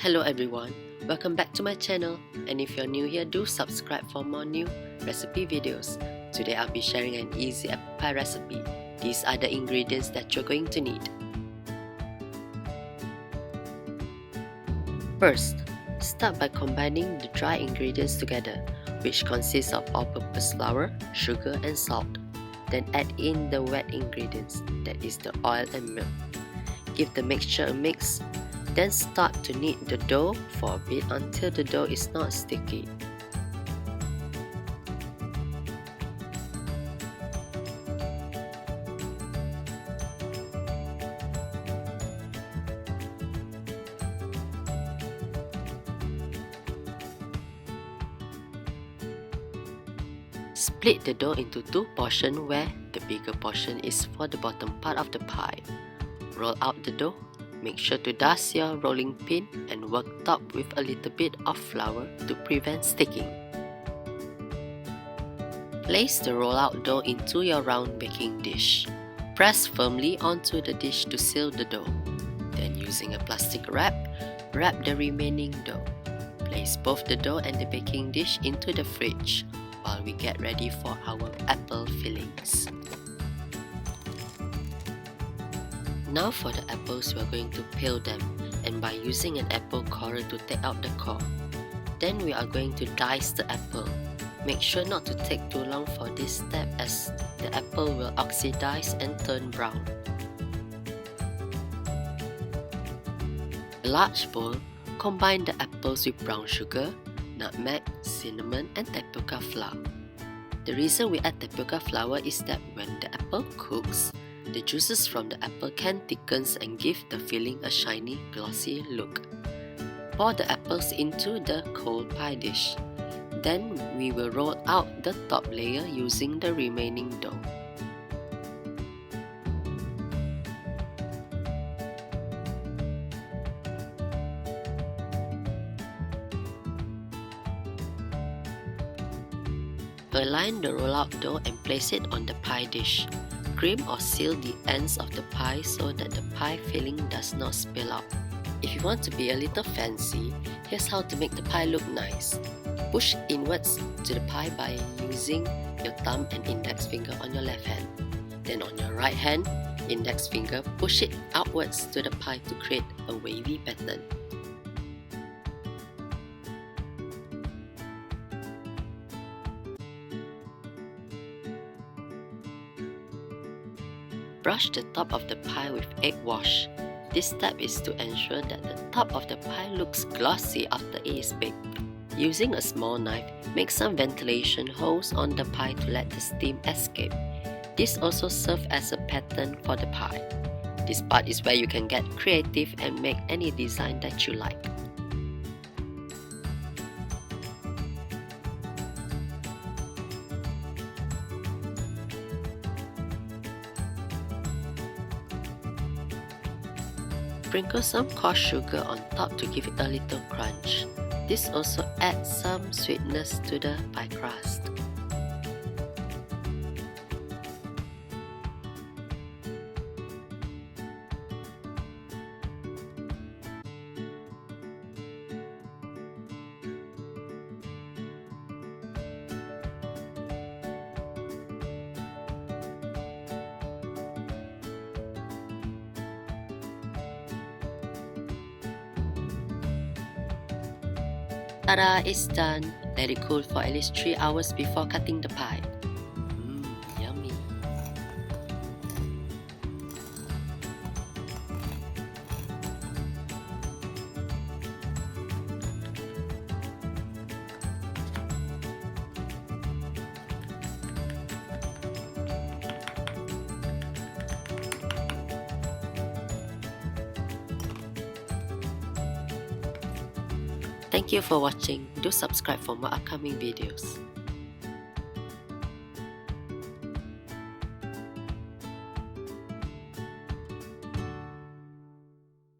Hello everyone, welcome back to my channel, and if you're new here, do subscribe for more new recipe videos. Today I'll be sharing an easy apple pie recipe. These are the ingredients that you're going to need. First, start by combining the dry ingredients together, which consists of all-purpose flour, sugar and salt. Then add in the wet ingredients, that is the oil and milk. Give the mixture a mix. Then start to knead the dough for a bit until the dough is not sticky. Split the dough into two portions where the bigger portion is for the bottom part of the pie. Roll out the dough. Make sure to dust your rolling pin and work top with a little bit of flour to prevent sticking. Place the rollout dough into your round baking dish. Press firmly onto the dish to seal the dough. Then using a plastic wrap, wrap the remaining dough. Place both the dough and the baking dish into the fridge while we get ready for our apple fillings. Now for the apples, we are going to peel them, and by using an apple corer to take out the core. Then we are going to dice the apple. Make sure not to take too long for this step as the apple will oxidize and turn brown. In a large bowl, combine the apples with brown sugar, nutmeg, cinnamon and tapioca flour. The reason we add tapioca flour is that when the apple cooks, the juices from the apple can thicken and give the filling a shiny, glossy look. Pour the apples into the cold pie dish. Then we will roll out the top layer using the remaining dough. Align the rollout dough and place it on the pie dish. Crimp or seal the ends of the pie so that the pie filling does not spill out. If you want to be a little fancy, here's how to make the pie look nice. Push inwards to the pie by using your thumb and index finger on your left hand. Then on your right hand, index finger, push it outwards to the pie to create a wavy pattern. Brush the top of the pie with egg wash. This step is to ensure that the top of the pie looks glossy after it is baked. Using a small knife, make some ventilation holes on the pie to let the steam escape. This also serves as a pattern for the pie. This part is where you can get creative and make any design that you like. Sprinkle some coarse sugar on top to give it a little crunch. This also adds some sweetness to the pie crust. Ta-da! It's done. Let it cool for at least 3 hours before cutting the pie. Yummy! Thank you for watching. Do subscribe for more upcoming videos.